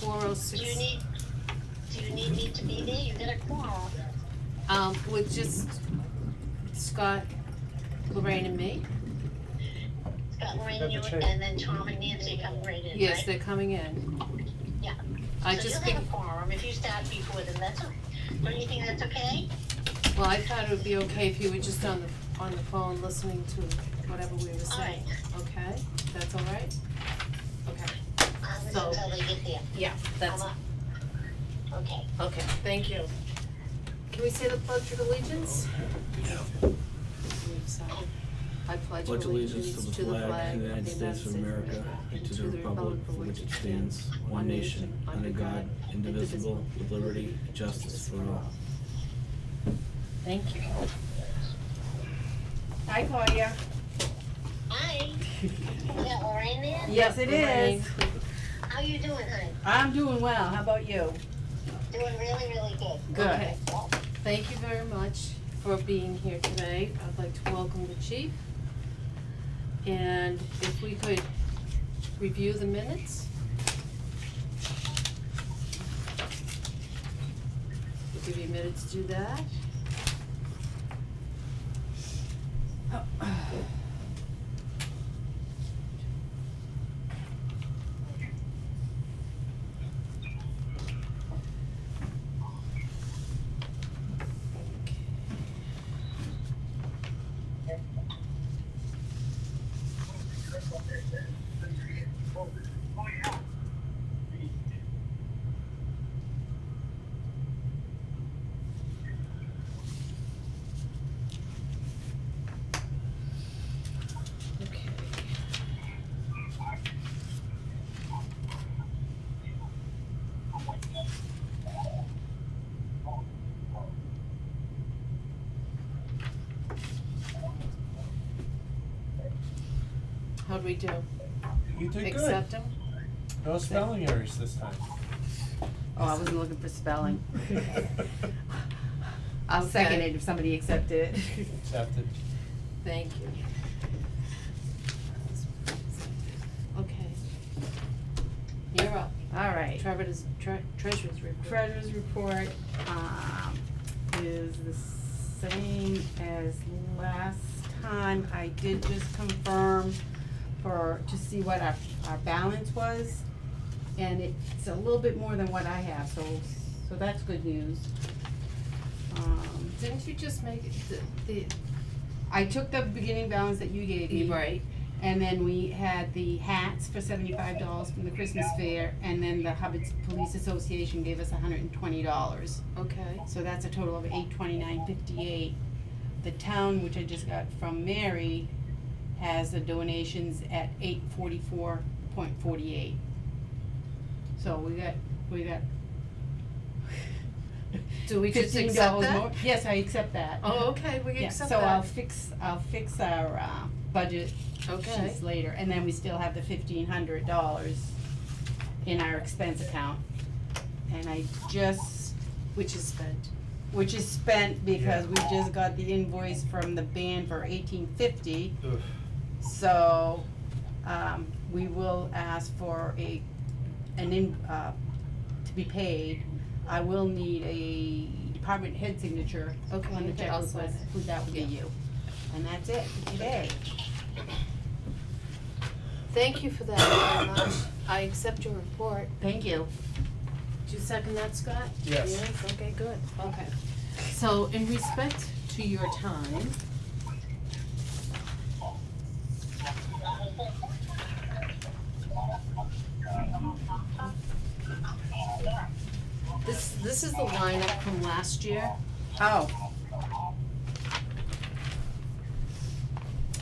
406. Do you need me to be there? You got a quorum. With just Scott, Lorraine and me. Scott, Lorraine, Got you, the check. and then Tom and Nancy come right in, Yes, right? they're coming in. Yeah. I So just you'll think, have a quorum if you start before them, that's okay. Don't you think that's okay? well, I thought it would be okay if you were just on the phone listening to whatever we were All saying. right. Okay, that's all right? Okay, I'll listen So- until they get there. yeah, that's, I'm up. Okay. okay, thank you. Can we say the Pledge of Allegiance? I pledge Pledge allegiance to the flag of the United States of America and to the republic for which it stands, one nation, under God, indivisible, with liberty and justice for all. Thank you. Hi, Claudia. Hi. Is that Lorraine there? Yes, it is. How you doing, honey? I'm doing well. How about you? Doing really, really good. Good. Okay. Thank you very much for being here today. I'd like to welcome the chief. And if we could review the minutes. We'll give you a minute to do that. Okay. How'd we do? You did good. Accept them? No spelling errors this time. Oh, I wasn't looking for spelling. I'll Okay. second it if somebody accepted it. Accepted. Thank you. Okay. You're up. All right. Treasurer's report. Treasurer's report, is the same as last time. I did just confirm to see what our balance was. And it's a little bit more than what I have, so that's good news. Didn't you just make it the I took the beginning balance that you gave me. right? And then we had the hats for $75 from the Christmas fair, and then the Hubbard Police Association gave us $120. Okay. So that's a total of $829.58. The town, which I just got from Mary, has the donations at $844.48. So we got Do we just $15 accept that? more. Yes, I accept that. Oh, okay, we Yeah, accept so that. I'll fix our budget Okay. sheets later, and then we still have the $1,500 in our expense account. And I just, Which is spent. which is spent because we just got the invoice from the band for $18.50. Oof. So, we will ask for to be paid. I will need a department head signature Okay, on the check I'll sign request, it. who that would be you. And that's it for today. Thank you for that very much. I accept your report. Thank you. Do you second that, Scott? Yes. Okay, good. Okay. So in respect to your time, this is the lineup from last year. Oh,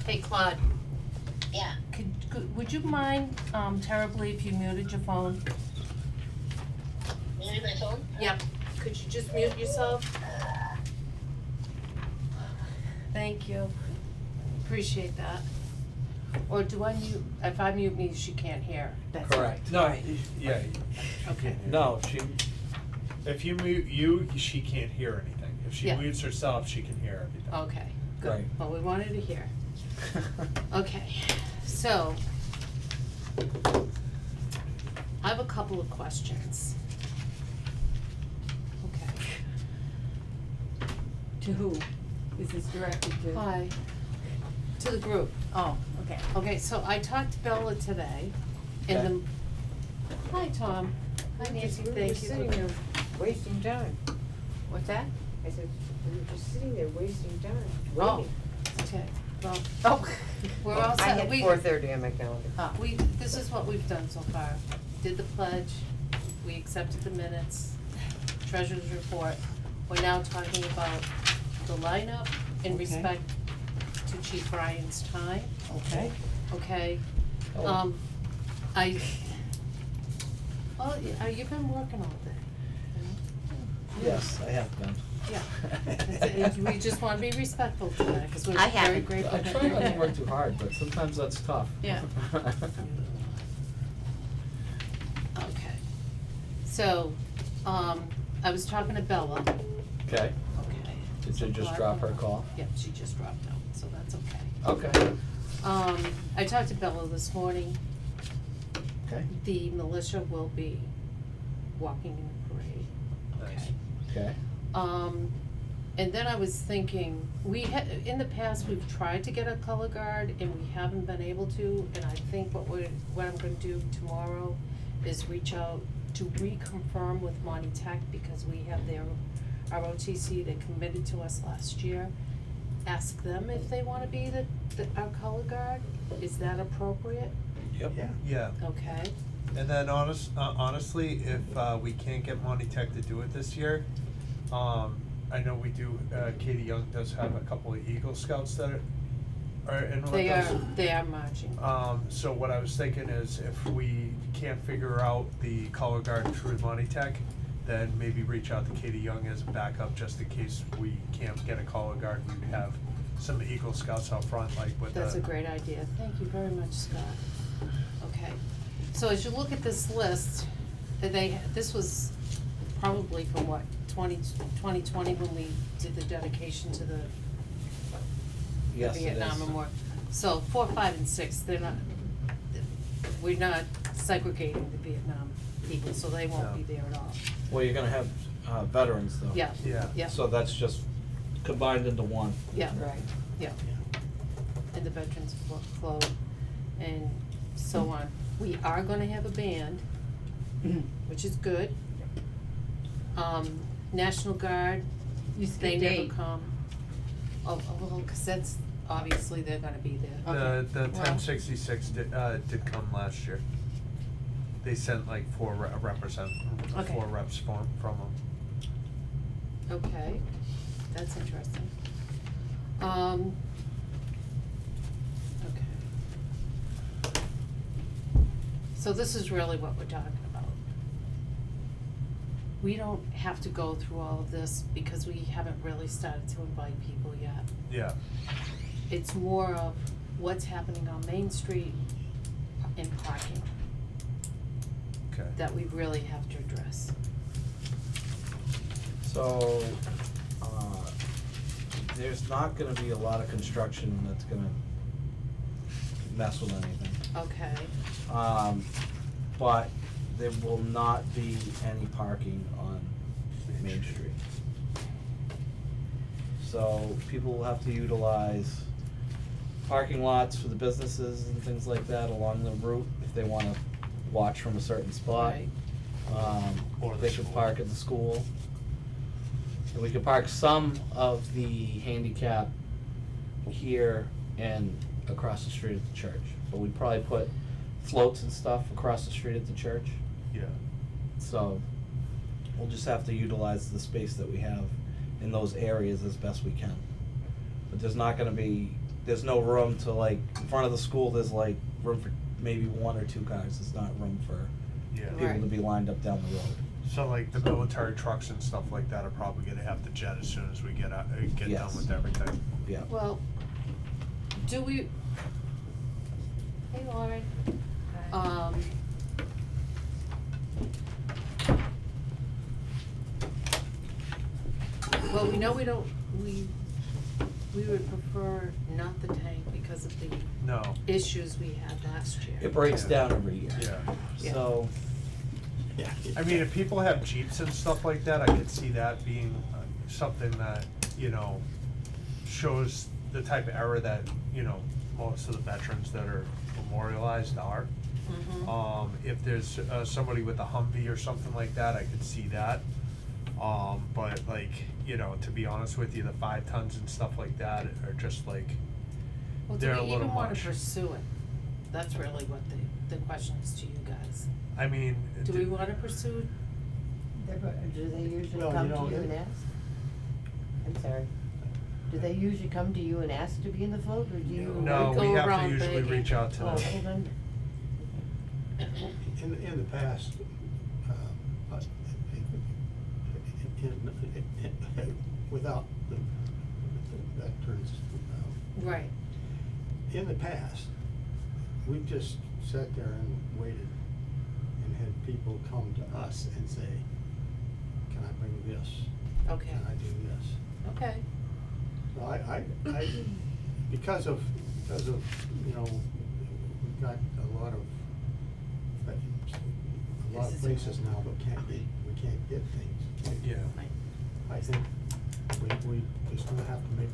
Hey, Claude, Yeah. would you mind terribly if you muted your phone? Muted my phone? Yep. Could you just mute yourself? Thank you. Appreciate that. Or do I mute, if I mute me, she can't hear. that's right. Correct. No, yeah. Okay. No, if you mute you, she can't hear anything. If she Yeah. mutes herself, she can hear everything. Okay, good. Right. Well, we wanted to hear. Okay, so I have a couple of questions. Okay. To who? Is this directed to? Hi. To the group. Oh, okay. Okay, so I talked to Bella today, and Okay. the, hi, Tom. Hi, Nancy, We were thank just you. sitting there wasting time. What's that? I said, we were just sitting there wasting time, Oh. waiting. Okay, well, Oh. we're all I set. had We, 4:30 on my calendar. this is what we've done so far. Did the pledge, we accepted the minutes, treasurer's report. We're now talking about the lineup in Okay. respect to Chief Ryan's time, Okay. okay? Oh. You've been working all day, you know? Yes, I have been. Yeah. We just wanna be respectful to that, cause we're I very haven't. grateful I that try you're not to here. work too hard, but sometimes that's tough. Yeah. Okay, so, I was talking to Bella, Okay, okay. did you just drop her call? Yep, she just dropped out, so that's okay. Okay. I talked to Bella this morning, Okay, the militia will be walking in the parade, Nice. okay? okay, And then I was thinking, in the past, we've tried to get a color guard and we haven't been able to, and I think what I'm gonna do tomorrow is reach out to reconfirm with Monty Tech, because we have our OTC, they committed to us last year. Ask them if they wanna be our color guard, is that appropriate? yep. Yeah, Okay, and then honestly, if we can't get Monty Tech to do it this year, I know we do, Katie Young does have a couple of Eagle Scouts that are in with us. they are marching, So what I was thinking is if we can't figure out the color guard through Monty Tech, then maybe reach out to Katie Young as a backup, just in case we can't get a color guard, we have some Eagle Scouts out front, like with the. that's a great idea, thank you very much, Scott. Okay, so as you look at this list, this was probably from what, 2020 when we did the dedication to the Yes, it Vietnam is. Memorial. So 4, 5, and 6, we're not segregating the Vietnam people, so they won't No. be there at all. Well, you're gonna have, veterans though. Yeah, Yeah. yeah, So that's just combined into one. yeah, Right. yeah. And the veterans float and so on. We are gonna have a band, which is good. National Guard, You they skipped never 8. come. Oh, well, 'cause that's, obviously, they're gonna be there. The Well- 1066 did come last year. They sent like four reps from them. Okay, that's interesting. Okay. So this is really what we're talking about. We don't have to go through all of this because we haven't really started to invite people yet. Yeah, It's more of what's happening on Main Street and parking okay. that we really have to address. So, there's not gonna be a lot of construction that's gonna mess with anything. Okay, But there will not be any parking on Main Street. So people will have to utilize parking lots for the businesses and things like that along the route if they wanna watch from a certain spot. right, Or the They could school. park at the school. And we could park some of the handicap here and across the street at the church. But we'd probably put floats and stuff across the street at the church. Yeah, So we'll just have to utilize the space that we have in those areas as best we can. But there's not gonna be, there's no room to like, in front of the school, there's like room for maybe 1 or 2 cars. There's not room for yeah. Right. people to be lined up down the road. So like the military trucks and stuff like that are probably gonna have to jet as soon as we get done Yes. with everything. Yeah. well, do we, hey Lauren, well, we know we would prefer not the tank because of the No, issues we had last year. It breaks Yeah. down every year. yeah, Yeah. So, Yeah. I mean, if people have Jeeps and stuff like that, I could see that being something that, you know, shows the type of era that, you know, most of the veterans that are memorialized are. Mhm. If there's somebody with a Humvee or something like that, I could see that. But like, you know, to be honest with you, the 5 tons and stuff like that are just like, Well, they're a do we little even wanna much. pursue it? That's really what the question is to you guys. I mean, Do we wanna pursue? Do they usually Well, come you to know, you it- and ask? I'm sorry. Do they usually come to you and ask to be in the float, or do you? no, go we have to around usually begging. reach out to Oh, them. well then, In the past, without the veterans, Right, in the past, we just sat there and waited and had people come to us and say, can I bring this? okay, Can I do this? okay, So I, because of, you know, we've got a lot of, This is places now that we can't get things. Yeah. right. I think we just gonna have to make,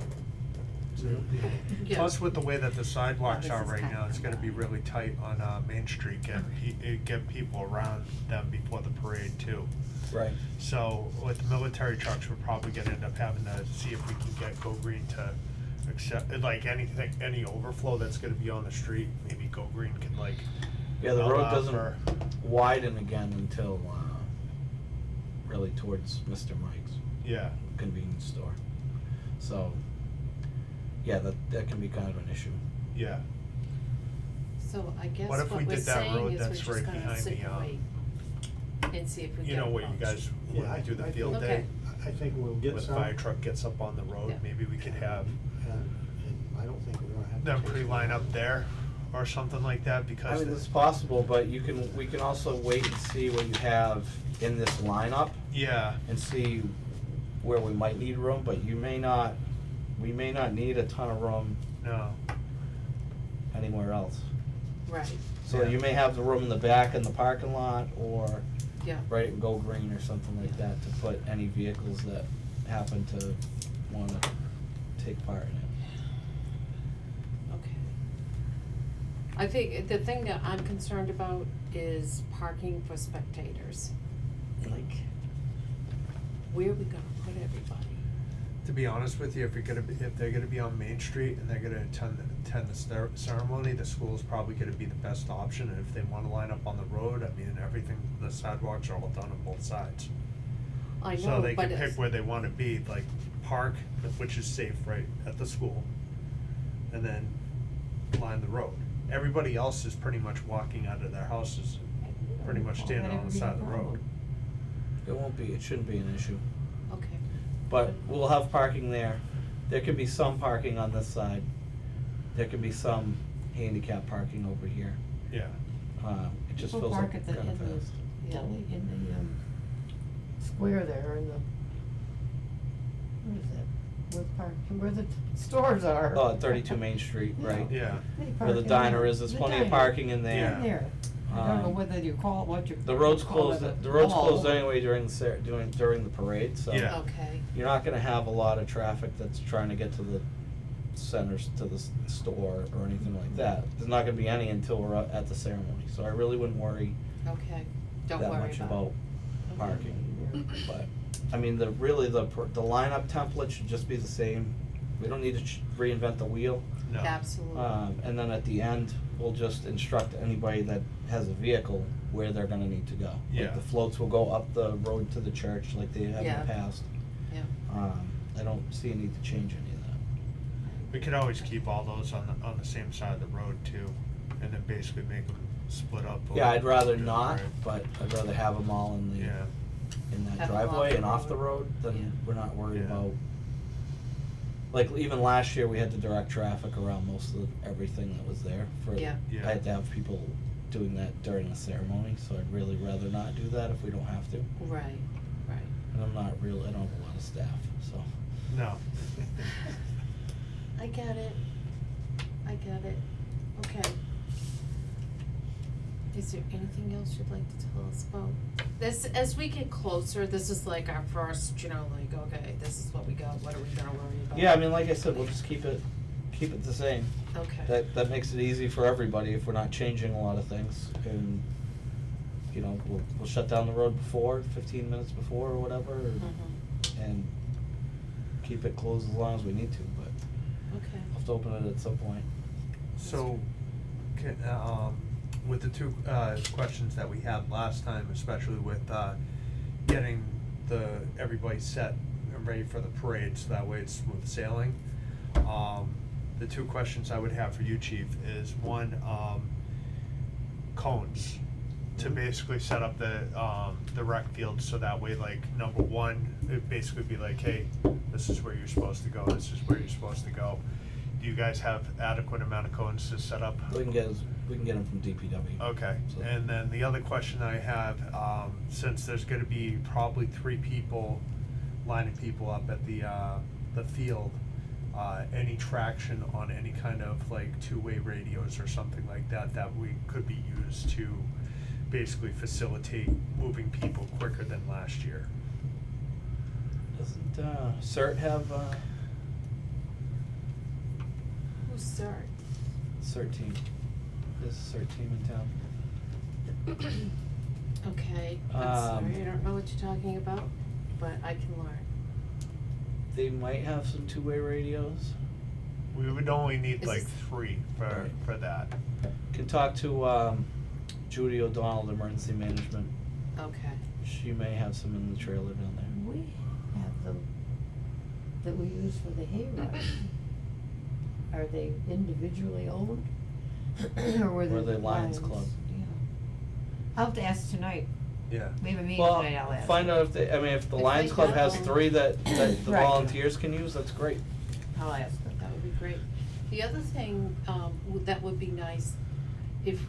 you know, Yeah. Plus, with the way that the sidewalks this are is right kind now, of it's gonna be really tight on, Main Street, get people around them before the parade too. Right. So with the military trucks, we're probably gonna end up having to see if we can get Go Green to accept, like anything, any overflow that's gonna be on the street, maybe Go Green can like. Yeah, the road allow doesn't for- widen again until, really towards Mr. Mike's Yeah, convenience store. So, yeah, that can be kind of an issue. yeah. So I guess What what if we we're did that saying road is we're that's just right gonna behind sit the, and wait and see if we get You know where you approached. guys, Yeah, when we do the I field think- day, Okay. I think we'll get when the some. fire truck gets up on the road, Yeah. maybe we could have And I don't think we're gonna have to. them chase pre-line up there or something like that, I because. mean, it's possible, but we can also wait and see what you have in this lineup Yeah, and see where we might need room, but we may not need a ton of room no, anywhere else. Right, So Yeah. you may have the room in the back in the parking lot, or yeah, right at Go Green or something like that to put any vehicles that happen to wanna take part in it. okay. I think the thing that I'm concerned about is parking for spectators. Like, where are we gonna put everybody? to be honest with you, if they're gonna be on Main Street and they're gonna attend the ceremony, the school's probably gonna be the best option, and if they wanna line up on the road, I mean, everything, the sidewalks are all done on both sides. I know, So they but can it's, pick where they wanna be, like park, which is safe, right, at the school, and then line the road. Everybody else is pretty much walking out of their houses, pretty much standing on the side of the road. It shouldn't be an issue. okay, But we'll have parking there. There could be some parking on this side. There could be some handicap parking over here. Yeah, It just people feels park like at the, kind in of the, fast. Yeah. in the, square there, in the, what is that? Where the stores are. Oh, at 32 Main Street, right? yeah, They Where park the in diner there. is, there's The plenty of diner. parking in In there. there. I don't know Um, whether you call it what you. The road's call closed, it, the road's all closed over. anyway during the parade, so. Yeah. okay, You're not gonna have a lot of traffic that's trying to get to the centers, to the store or anything like that. There's not gonna be any until we're at the ceremony, so I really wouldn't worry okay, don't that worry much about about it. parking. But, I mean, the lineup template should just be the same. We don't need to reinvent the wheel. no. Absolutely, And then at the end, we'll just instruct anybody that has a vehicle where they're gonna need to go. Yeah. Like the floats will go up the road to the church like they have in Yeah. the past. yeah, I don't see a need to change any of that. We could always keep all those on the same side of the road too, and then basically make them split up. Yeah, I'd rather over- not, right. but I'd rather have them all in Yeah, that Have 'em off driveway the and off the road. road, then Yeah. we're not worried Yeah. about. Like even last year, we had to direct traffic around most of everything that was there for. Yeah. Yeah. I had to have people doing that during the ceremony, so I'd really rather not do that if we don't have to. right, right. And I don't have a lot of staff, so. no. I get it, okay. Is there anything else you'd like to tell us about? This, as we get closer, this is like our first, you know, like, okay, this is what we got, what are we gonna worry about? Yeah, I mean, like I said, we'll just keep it the same. Okay. That makes it easy for everybody if we're not changing a lot of things, and, you know, we'll shut down the road before, 15 minutes before or whatever, and keep it closed as long as we need to, but Okay. we'll have to open it at some point. So, with the two, questions that we had last time, especially with, getting everybody set and ready for the parade, so that way it's smooth sailing. The two questions I would have for you, Chief, is one, cones, to basically set up the rec field, so that way, like, number one, it'd basically be like, hey, this is where you're supposed to go, this is where you're supposed to go. Do you guys have adequate amount of cones to set up? We can get them from DPW. Okay, So- and then the other question I have, since there's gonna be probably 3 people, line of people up at the field, any traction on any kind of like two-way radios or something like that, that we could be used to basically facilitate moving people quicker than last year? Doesn't, CERT have, Who's Sart? CERT team? There's a CERT team in town. Okay, I'm sorry, I don't know what you're talking about, but I can learn. They might have some two-way radios. We would only need Is like this- 3 for that. Can talk to, Judy O'Donnell, Emergency Management. Okay. She may have some in the trailer down there. We have them that we use for the hayride. Are they individually owned? Or were they Or the Lions Club? Yeah. I'll have to ask tonight. Yeah. We have a meeting Well, tonight, I'll ask. find out if they, I mean, if the If Lions they Club have has them. 3 that the Right. volunteers can use, that's great. I'll ask them. That would be great. The other thing, that would be nice, if,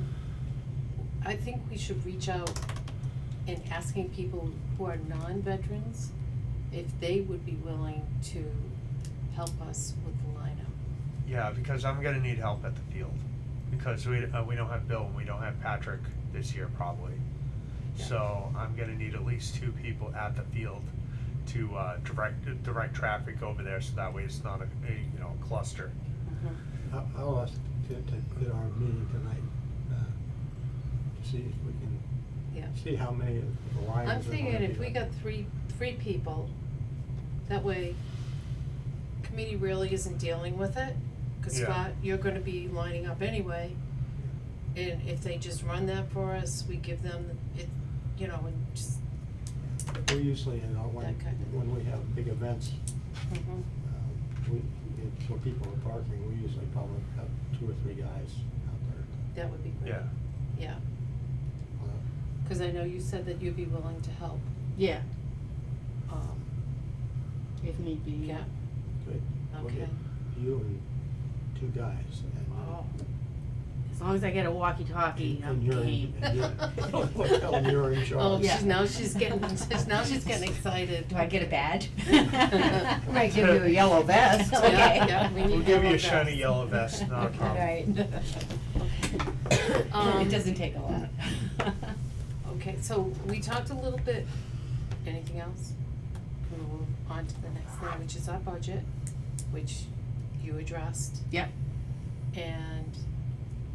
I think we should reach out and asking people who are non-veterans if they would be willing to help us with the lineup. Yeah, because I'm gonna need help at the field, because we don't have Bill and we don't have Patrick this year probably. Yeah. So I'm gonna need at least 2 people at the field to, direct traffic over there, so that way it's not a cluster. I'll ask to at our meeting tonight, to see if we can, Yeah. see how many of the Lions I'm are thinking gonna if be we there. got three people, that way committee really isn't dealing with it, cause Yeah. Scott, you're gonna be lining up anyway. And if they just run that for us, we give them it, and just, We usually, when, that kind of- when we have big events, where people are parking, we usually probably have 2 or 3 guys out there. that would be great. Yeah. Yeah, Uh, cause I know you said that you'd be willing to help, Yeah, um, if need be. yeah, Good. We'll okay. get you and 2 guys, and. Oh. As long as I get a walkie-talkie, I'm And you're in- game. and you're- tell 'em you're in charge. Oh, Yeah. she's getting excited. Do I get a badge? I might give you a yellow vest. Yeah, Okay. yeah, we need We'll give you yellow a shiny vest. yellow vest, not a Okay. problem. Um, It doesn't take a lot. Okay, so we talked a little bit, anything else? We'll move on to the next thing, which is our budget, which you addressed. Yep. And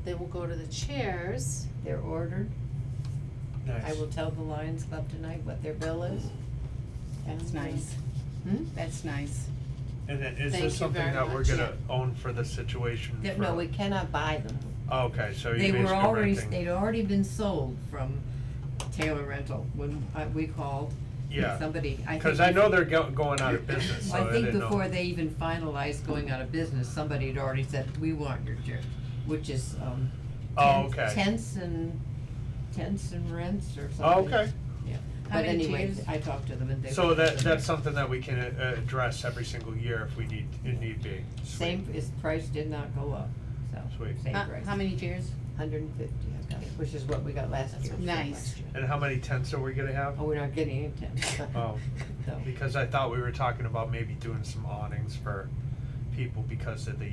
then we'll go to the chairs. They're ordered. Nice. I will tell the Lions Club tonight what their bill is. That's nice. That's nice. And then, is Thank this you something very that we're much. gonna own for the situation? No, we cannot buy them. Oh, okay, so They you're were basically already, renting. they'd already been sold from Taylor Rental when we called. Yeah. Somebody, I think. Cause I know they're going out of business, so Well, I I think didn't know. before they even finalized going out of business, somebody had already said, we want your chairs, which is, Oh, okay. tents and rents or something. Oh, okay. Yeah, How but many anyway, chairs? I talked to them and they. So that's something that we can address every single year if we need be. Sweet. Same, his price did not go up, so, Sweet. same price. How many chairs? 150, I got, which is what we got last year. Nice. And how many tents are we gonna have? Oh, we're not getting any tents. Oh, So, because I thought we were talking about maybe doing some awnings for people because of the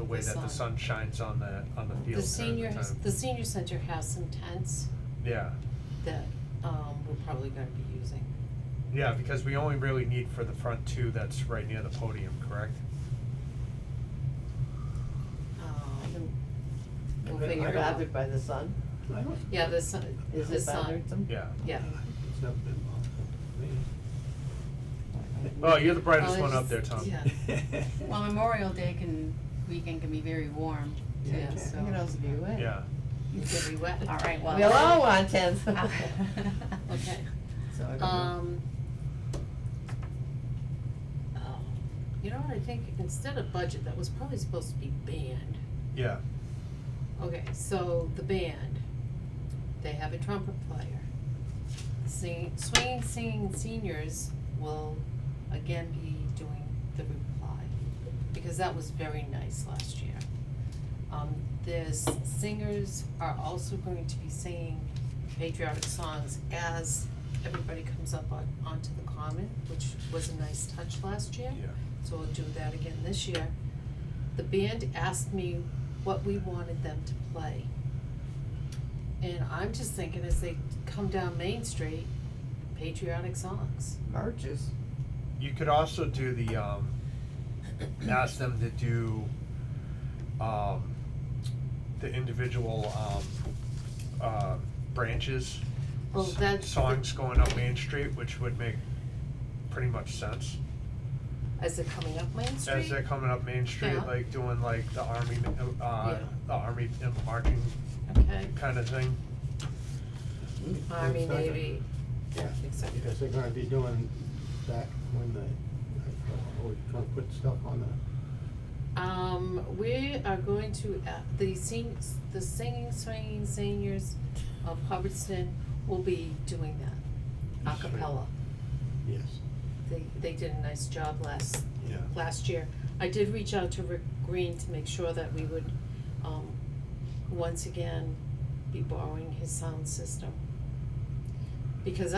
way The that the sun. sun shines on the field The during senior, the time. the senior center has some tents Yeah, that, we're probably gonna be using. yeah, because we only really need for the front two that's right near the podium, correct? We'll Okay, figure I it don't- out. Bothered by the sun? I don't, Yeah, the sun, Is the it sun, bothersome? Yeah. yeah. it's never been bothersome Oh, you're the brightest Well, one it's up there, just- Tom. yeah. to me. Well, Memorial Day weekend can be very warm too, Yeah, so. You can also be wet. Yeah. It's gonna be wet. All right, well. We'll all want tents. Okay. So I don't know. You know what, I think instead of budget, that was probably supposed to be band. Yeah. Okay, so the band, they have a trumpet player. Swinging Singing Seniors will again be doing the reply, because that was very nice last year. There's singers are also going to be singing patriotic songs as everybody comes up onto the common, which was a nice touch last year. Yeah. So we'll do that again this year. The band asked me what we wanted them to play. And I'm just thinking as they come down Main Street, patriotic songs. Marches. You could also do the, ask them to do, the individual, branches. Well, that's- Songs going up Main Street, which would make pretty much sense. As they're coming up Main Street? As they're coming up Main Street, Yeah. like doing like the army, Yeah. the army marching Okay, kind of thing. Army, Second. Navy, Yeah, etc. because they're gonna be doing that when we're gonna put stuff on the, We are going to, the Singing Swinging Seniors of Hubbardston will be doing that, a Sweet. cappella. yes. They did a nice job Yeah. last year. I did reach out to Rick Green to make sure that we would, once again, be borrowing his sound system. Because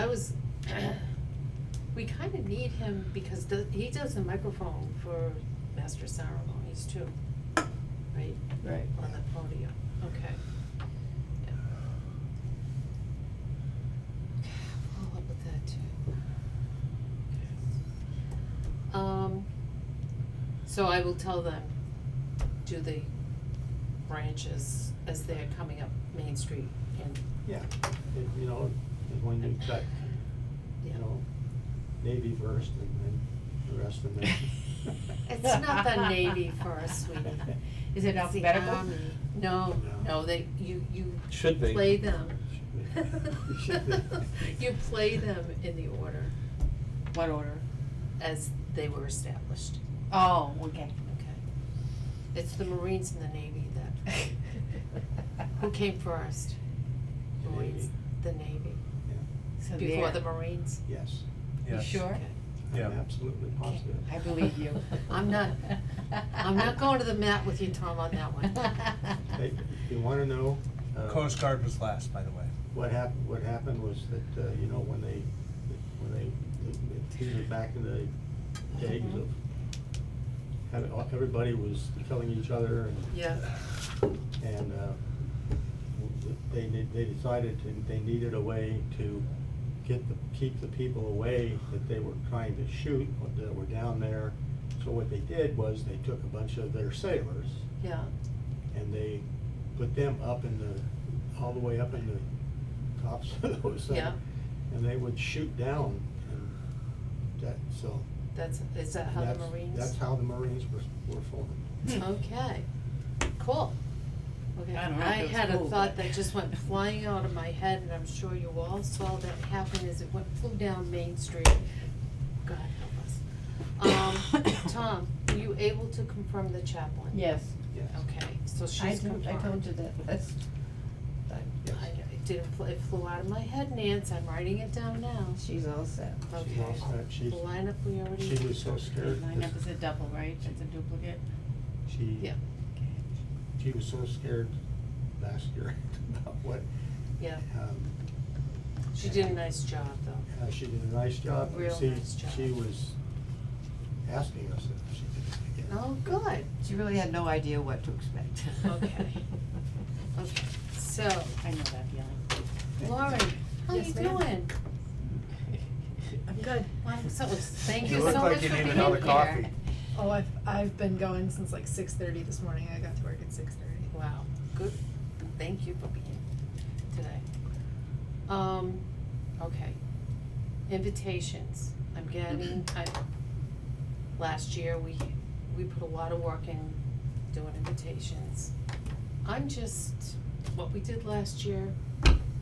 we kinda need him because he does the microphone for master ceremonies too, right? Right. On the podium, okay. Yeah. Follow up with that too. So I will tell them, do the branches as they're coming up Main Street and, Yeah, you know, and when you've got, yeah. you know, Navy first and then the rest of them. It's not the Navy first, sweetie. Is it It's the alphabetical? Army. No, No. no, you Should be. play them. Should be. You play them in the order What order? as they were established. Oh, okay. Okay. It's the Marines and the Navy that, who came first? The Marines, Navy. the Navy, So before there. the Marines? Yes, You Yes. sure? Okay. Yeah. I'm absolutely positive. I believe you. I'm not going to the mat with you, Tom, on that one. Hey, if you wanna know, Coast Guard was last, by the way. what happened was that, you know, when they, these are back in the days of everybody was killing each other Yeah, and they decided they needed a way to keep the people away that they were trying to shoot, that were down there. So what they did was they took a bunch of their sailors yeah, and they put them up all the way up in the tops of those things. Yeah. And they would shoot down and so. is that how the that's- Marines? That's how the Marines were formed. Okay, cool. Okay, I don't know if I it was had a cool, thought but- that just went flying out of my head, and I'm sure you all saw that happen as it flew down Main Street. God help us. Tom, were you able to confirm the chaplain? Yes, Yes. Okay, so I she's confirmed. told you that last time. Yes. It flew out of my head, Nance, I'm writing it down now. She's all set. Okay. She's all set. The lineup we already. She was so scared. Lineup is a double, right? It's a duplicate? She. Yeah. She was so scared last year about what, Yeah, she did a nice job, though. she did a nice job. Real See, nice job. she was asking us if she could get Oh, good, She really had no idea what to expect. Okay. okay, so, I know that feeling. Lauren, how Yes, you ma'am. doing? I'm good. Well, so, thank You you look so like much you for need being another here. coffee. Oh, I've been going since like 6:30 this morning. I got to work at 6:30. Wow, good, thank you for being today. Okay, invitations, I'm getting, last year, we put a lot of work in doing invitations. I'm just, what we did last year,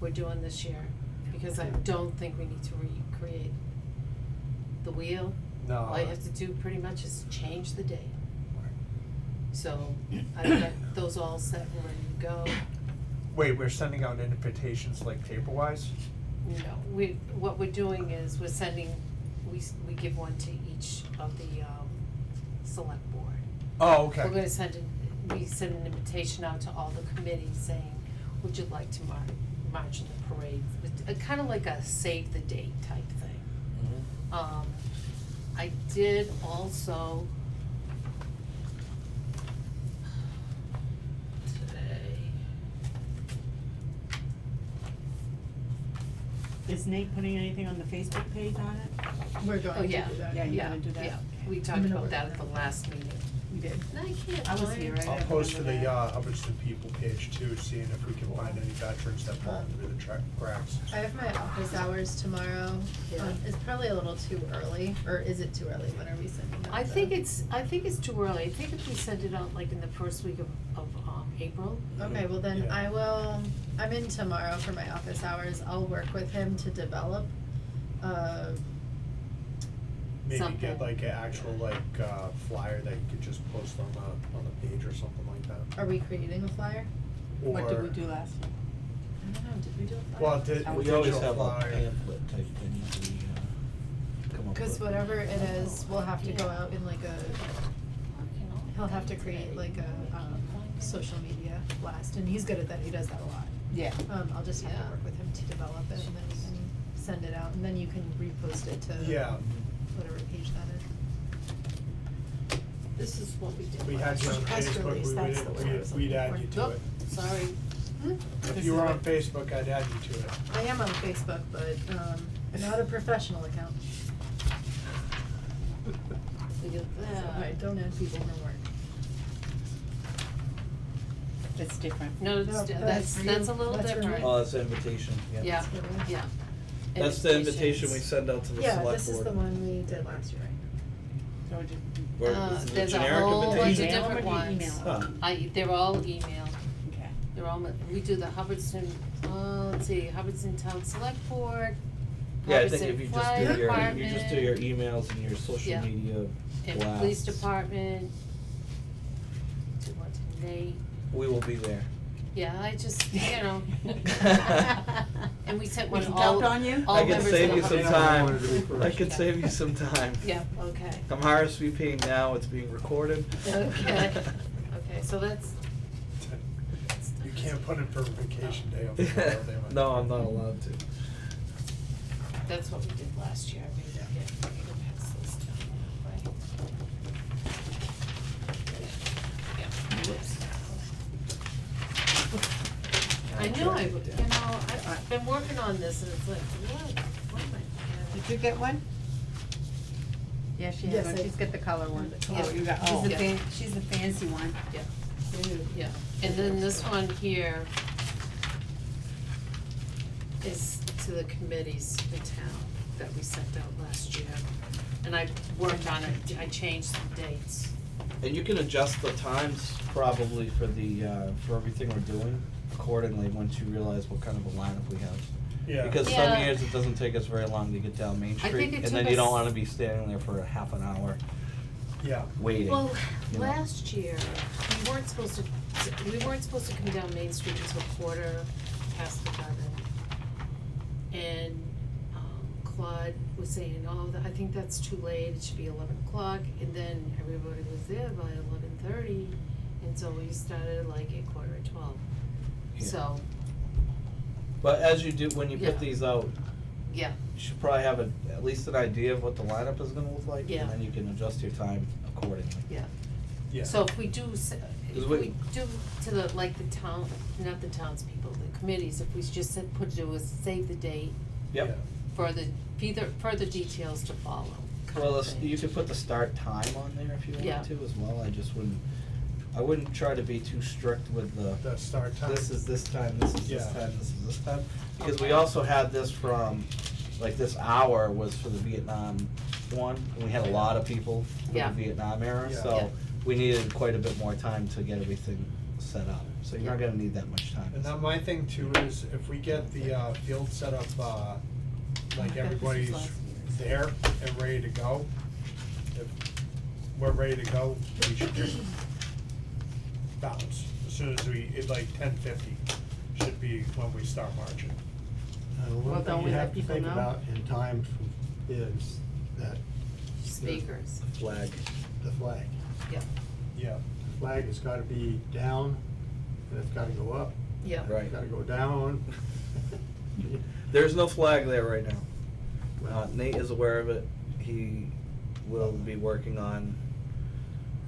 we're doing this year, because I don't think we need to recreate the wheel. No. All you have to do pretty much is change the date. So, I've got those all set and ready to go. Wait, we're sending out invitations like paper-wise? No, what we're doing is we're sending, we give one to each of the, select board. Oh, okay. We're gonna we send an invitation out to all the committees saying, would you like to march in the parade? Kind of like a save the date type thing. I did also today, Is Nate putting anything on the Facebook page on it? We're going oh to yeah, do that. Yeah, you're yeah, gonna do that? yeah, Okay. we I'm talked gonna about work that on at the that. last meeting. We did. No, I can't I was find here, it. right? I'll I post to remember the, that. Hubbardston People page too, seeing if we can find any veterans that fall through the cracks. I have my office hours tomorrow. Yeah. It's probably a little too early, or is it too early? When are we sending out I think it's too early. I think if we send it out like in the first week of April. Okay, well then Yeah. I'm in tomorrow for my office hours. I'll work with him to develop, Maybe Something. get like an actual flyer that you could just post on the page or something like that. are we creating a flyer? What did Or- we do last year? I don't know, did we do a flyer? Well, We always digital have a flyer. pamphlet type thing that we, come up with. Cause whatever it is, we'll have to go out in like he'll have to create like a, social media blast, and he's good at that, he does that a lot. Yeah. I'll just have to Yeah. work with him to develop it, and then we can send it out, and then you can repost it to Yeah, whatever page that is. This is what we did. we had last you on year. Press Facebook, release, that's the word I was we'd add looking you for. to it. Sorry. If you were on Facebook, I'd add you to it. I am on Facebook, but, not a professional account, Look at so I that. don't add people from work. It's different. No, No, that's for that's a you. little That's for me. different. Oh, that's the invitation, yeah. Yeah, That's what yeah. That's the invitation we Invitations. send out to the Yeah, select board. this is the one we did last year, right? So just, Where, Uh, is it a there's a generic whole bunch of invitation? Email 'em or different do you ones. email 'em? They're all email. okay. They're all, we do the Hubbardston, let's see, Hubbardston Town Select Board, Yeah, I think Hubbardston if you just Fire do Department. your, you just do your emails and your social Yeah. media And blasts. Police Department. Do what to Nate, We will be there. yeah, I just, you know. And we sent one We can all, count on you? all I can members of save the you some Hubbardston- time. wanted to be first. I can save you some time. Yeah, okay. I'm RSVPing now, it's being recorded. Okay, okay, so that's, You can't put it for vacation day on the Memorial Day. No, I'm not allowed to. that's what we did last year, I made it, yeah, I made it pass this down, right? Yeah, whoops. I knew I would, you know, I've been working on this and it's like, what am I? Did you get one? Yeah, she Yes, has one, I- she's got the color one. the Oh, color. you got, Oh. she's the Yeah. she's the fancy one. Yeah, yeah, and then this one here is to the committees in town that we sent out last year. And I worked on it, I changed some dates. And you can adjust the times probably for for everything we're doing accordingly once you realize what kind of a lineup we have. Yeah. Because some Yeah. years it doesn't take us very long to get down Main I think Street, it and took then you don't us- wanna be standing there for a half an hour Yeah. waiting. Well, you know. last year, we weren't supposed to come down Main Street until quarter past 11. And, Claude was saying, oh, I think that's too late, it should be 11 o'clock, and then everybody was there by 11:30, and so we started like at 11:45. Yeah. So, But as you do, when you Yeah. put these out, yeah, you should probably have at least an idea of what the lineup is gonna look like, Yeah. and then you can adjust your time accordingly. yeah, Yeah. So if we do, if Is we we- do to the, like the town, not the townspeople, the committees, if we just said, do a save the date Yep. for the, further details to follow, kind Well, of thing. you could put the start time on there if you Yeah. wanted to as well, I wouldn't try to be too strict with The start time. this is this time, this is this Yeah. time, this is this time. Because we Okay. also had this from, like this hour was for the Vietnam one, and we had a lot of people for the Yeah. Vietnam era, Yeah. Yeah. so we needed quite a bit more time to get everything set up. So you're not Yeah. gonna need that much time. And then my thing too is if we get the field set up, like everybody's there and ready to go, if we're ready to go, we should just bounce. As soon as like 10:50 should be when we start marching. Well, One don't thing we you let have to people think know? about in time is that Speakers, Flag. the flag. yeah, Yeah, The flag has gotta be down, and it's gotta go up, yeah. Right. it's gotta go down. There's no flag there right now. Well, Nate is aware of it. He will be working on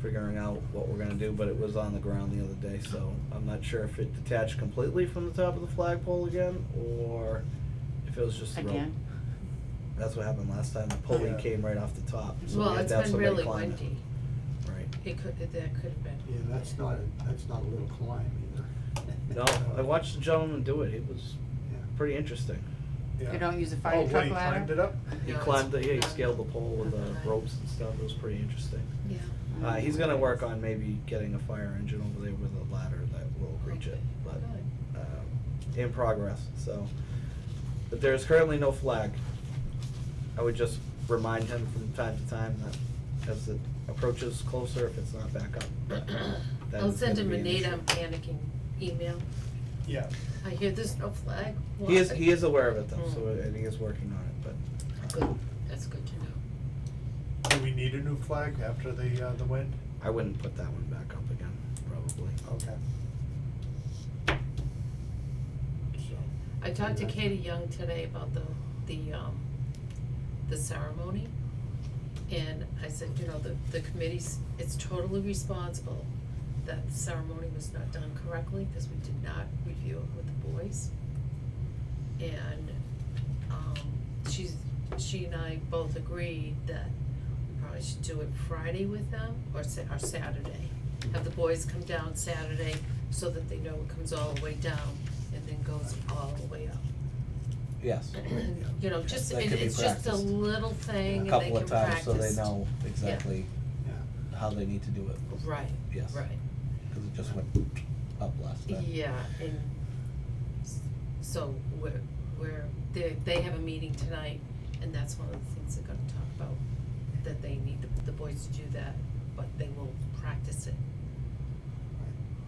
figuring out what we're gonna do, but it was on the ground the other day, so I'm not sure if it detached completely from the top of the flagpole again, or if it was just the rope. Again, That's what happened last time. The pulley Yeah. came right off the top. So Well, we had it's to have been somebody really climb it. windy, Right. that could have been. Yeah, that's not a little climb either. No, I watched the gentleman do it. It was Yeah. pretty interesting. yeah. they don't use a Oh, fire what, truck he ladder? climbed it up? He No, climbed it's it, yeah, he not. scaled the pole with the Okay. ropes and stuff. It was pretty interesting. Yeah. He's gonna work on maybe getting a fire engine over there with a ladder that will reach it, but, in progress, so. But there's currently no flag. I would just remind him from time to time that as it approaches closer, if it's not back up, that I'll it's send gonna him be a an Nate, issue. I'm panicking email. Yeah. I hear there's no flag. He is, What? he is aware of it though, so, Mm. and he is working on it, but. Good, that's good to know. Do we need a new flag after the wind? I wouldn't put that one back up again, probably. Okay. So, I talked to Katie Young today about the ceremony. And I said, the committee's, it's totally responsible that the ceremony was not done correctly, because we did not review it with the boys. And, she and I both agreed that we probably should do it Friday with them, or Saturday. Have the boys come down Saturday, so that they know it comes all the way down, and then goes all the way up. Yes. Just, That and could be it's just a practiced. little thing, A and they couple can of practice. times so they know exactly Yeah. how they need to do it. Right, Yes. right, Cause it just went up last time. yeah, and so they have a meeting tonight, and that's one of the things they're gonna talk about, that they need the boys to do that, but they will practice it.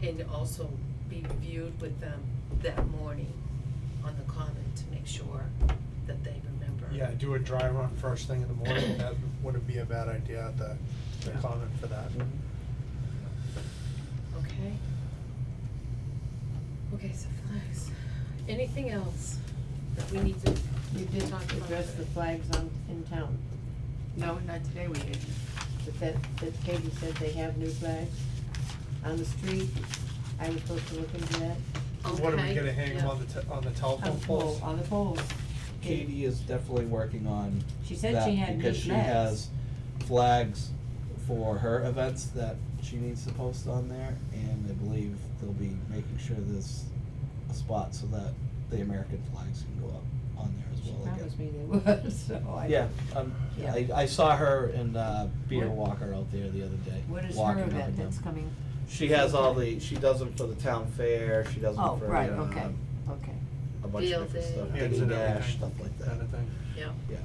And also be reviewed with them that morning on the common to make sure that they remember. yeah, do a dry run first thing in the morning, that wouldn't be a bad idea, the Yeah. comment for that. Okay. Okay, so flags. Anything else that we need to You did talk about? address the flags in town, No, not today we didn't. but that Katie said they have new flags on the street. I was supposed to look into that. What are we Okay, gonna hang them yeah. on the telephone poles? On the poles. Katie is definitely working on She said that she had new because she flags. has flags for her events that she needs to post on there, and I believe they'll be making sure there's a spot so that the American flags can go up on there as She well again. promised me they would, so I. Yeah, Yeah. I saw her and Peter What- Walker out there the other day, What is walking her up and event down. that's coming? She has all she does them for the town fair, she does them Oh, for, right, okay, okay. a bunch Field of different day. stuff, Hands digging and dash, everything, stuff like that. Kinda thing. Yeah, Yeah.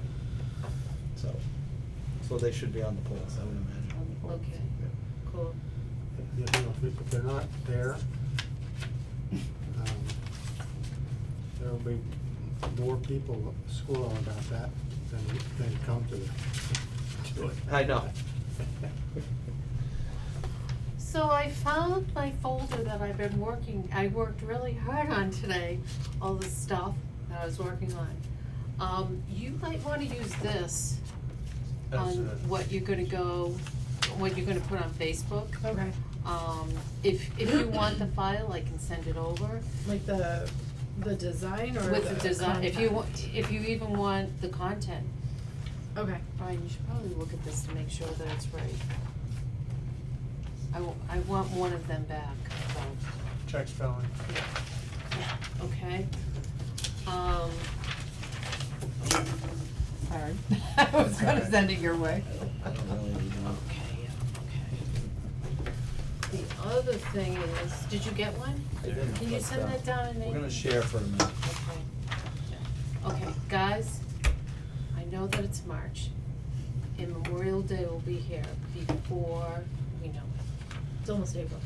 So they should be on the poles, I would imagine. On the poles. okay, cool. If they're not there, there'll be more people squirreling about that than come to it. I know. So I found my folder that I worked really hard on today, all the stuff that I was working on. You might wanna use this As on a- what you're gonna go what you're gonna put on Facebook. Okay, If you want the file, I can send it over like the design or with the design, if you content? if you even want the content. Okay, Brian, you should probably look at this to make sure that it's right. I want one of them back, so, Check spelling. okay? Hard. I was gonna send it your way. I don't really need one. Okay, okay. The other thing is, did you get one? I didn't, Can you but, send that down and We're gonna share for a minute. Okay. Okay, guys, I know that it's March, and Memorial Day will be here before we know it. it's almost April.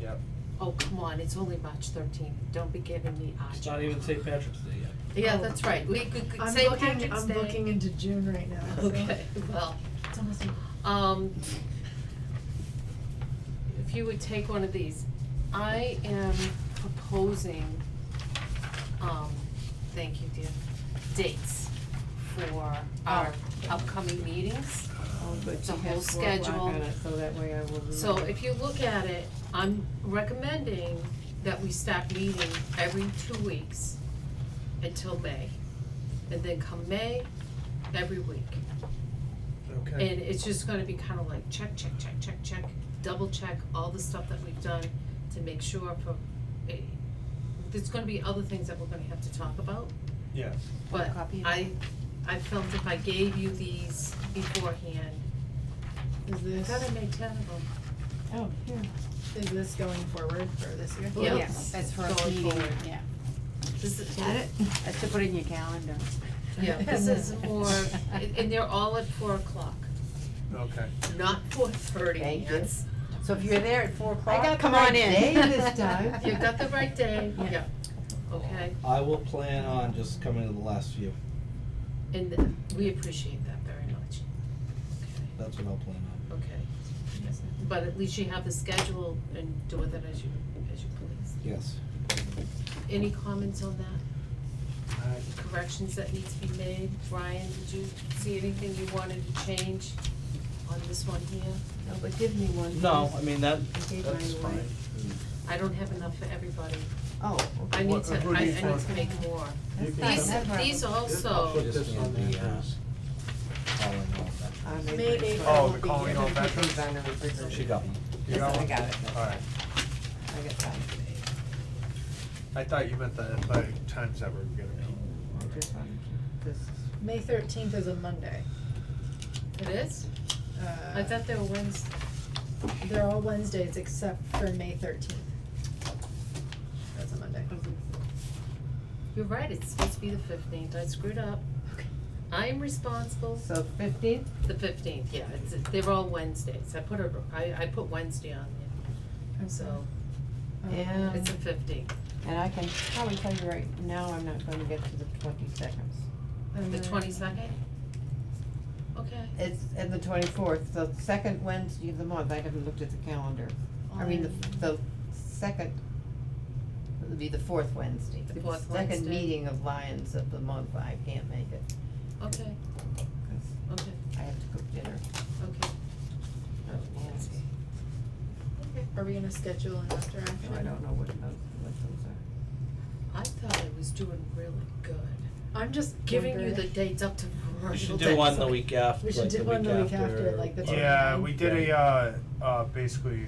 Yep. Oh, come on, it's only March 13th, don't be giving me eyes. It's not even St. Patrick's Day yet. Yeah, Oh. that's right, we could I'm say looking, Patrick's I'm Day. looking into June right now, so. Okay, well, It's almost April. If you would take one of these, I am proposing, thank you, dear, dates for our upcoming meetings. Oh, but The she whole has 4 o'clock schedule. on it, so that way I will remember. So if you look at it, I'm recommending that we start meeting every 2 weeks until May. And then come May, every week. Okay. And it's just gonna be kinda like check, check, check, check, check, double check all the stuff that we've done to make sure for, there's gonna be other things that we're gonna have to talk about. Yeah. But Copy of I felt if I gave you these beforehand, Is I this, thought I made 10 of them. Oh, here. is this going forward for this year? Yeah. Yes, that's for a Going meeting, forward. yeah. This is, Got it? That's to put in your calendar. yeah, this is more, and they're all at 4 o'clock, Okay. not 4:30, Thank you. Nancy. So if you're there at 4 o'clock, got the come right on in. day this time. You got the right day, Yeah. yeah, okay, I will plan on just coming to the last few. and we appreciate that very much. Okay, That's what I'll plan on. okay, but at least you have the schedule and do with it as you please. Yes. Any comments on that? Corrections that need to be made? Brian, did you see anything you wanted to change on this one here? No, but give me one. No, please. I mean, that, I gave that's mine away. fine. I don't have enough for everybody. Oh, I okay. need to, Who I needs need one? to make more. That's You fine, These, no problem. these I'll also, put this Just on need there the, first. calling all that. I made May mine. 8th, Oh, I will the be calling here. all Put these veterans? on the refrigerator. She got one. You got I one? got it. Alright. I got time. I thought you meant the times that we're gonna be. I just wanted this. May 13th is a Monday. it is? Uh, I thought they were Wednesday. They're all Wednesdays except for May 13th. That's a Monday. You're right, it's supposed to be the 15th, I screwed up. I am responsible. So 15th? The 15th, yeah, they're all Wednesdays, I put Wednesday on there, so, And, it's the 15th. and I can probably tell you right now, I'm not gonna get to the 22nd. And The then- 22nd? Okay. It's, and the 24th, the second Wednesday of the month, I haven't looked at the calendar. I mean, the second, it'll be the fourth Wednesday. The fourth Second Wednesday. meeting of Lions of the month, I can't make it, Okay, 'cause okay, I have to cook dinner. okay. Oh, Nancy. Are we gonna schedule an after action? So I don't know what those are. I thought I was doing really good. I'm just Giving you the wondering. dates up to We Memorial should Day. do one the week after, We should like do the one week the week after. after, like the Yeah, we did Right. basically,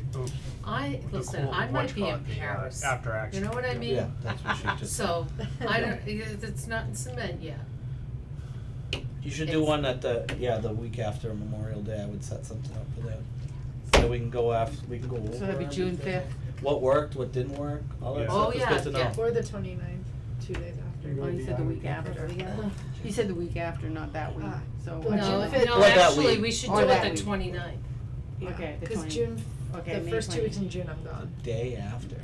Listen, I might be in Paris. after action. You know what I mean? Yeah, that's what she just said. So, I don't, it's not in cement yet. You should do It's- one at the week after Memorial Day, I would set something up for that. So we can go we can go over So that'd be June everything. 5th? What worked, what didn't work, all that Yeah. stuff Oh, is yeah, good to know. yeah. Or the 29th, 2 days after. You're Oh, gonna you be said the on week vacation. after. You said the week after, not that week, Ah. so. Well, I No, June don't- 5th. no, What, that actually, week? we should Or do it that the week. 29th. Okay, the Cause 20 June, okay, the May first 2 weeks 20. in June I'm gone. Day after,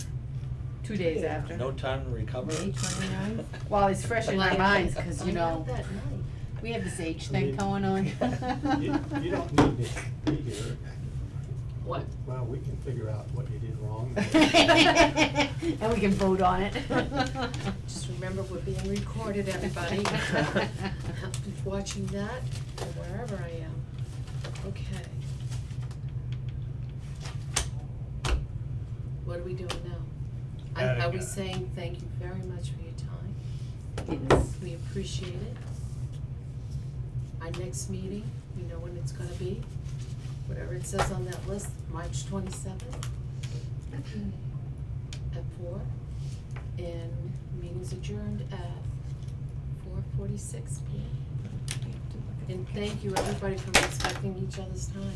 2 days after. no time to recover. May 29th? Well, it's fresh in our minds, cause you know, Not that night. we have this age I thing mean, going on. You don't need to be here. What? Well, we can figure out what you did wrong. And we can vote on it. Just remember, we're being recorded, everybody. Watching that, or wherever I am. Okay. What are we doing now? Adding Are we it. saying thank you very much for your time? Yes. We appreciate it. Our next meeting, we know when it's gonna be, whatever it says on that list, March 27th at 4. And meeting's adjourned at 4:46 p.m. And thank you everybody for respecting each other's time.